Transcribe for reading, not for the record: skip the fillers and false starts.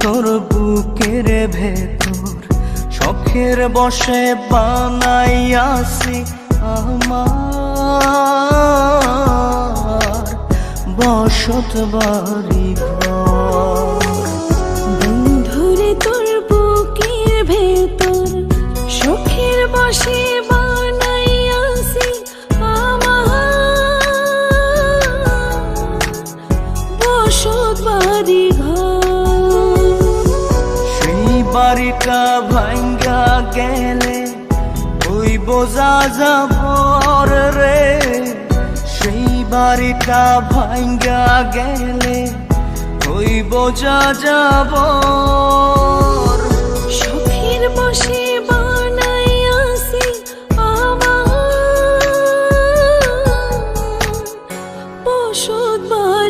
তোর বুকের ভেতর শখের বসে বানাইয়াছি আমার বসত বাড়ি ঘর। বন্ধুরে তোর বুকের ভেতর শখের বসে বানাইয়াছি আমার বসত বাড়ি ঘর। সেই বাড়িটা ভাঙ্গা গেলে ওই বোঝা যাবর রে, সেই বাড়িটা ভাঙ্গা গেলে ওই বোঝা যাবর। শখের বসে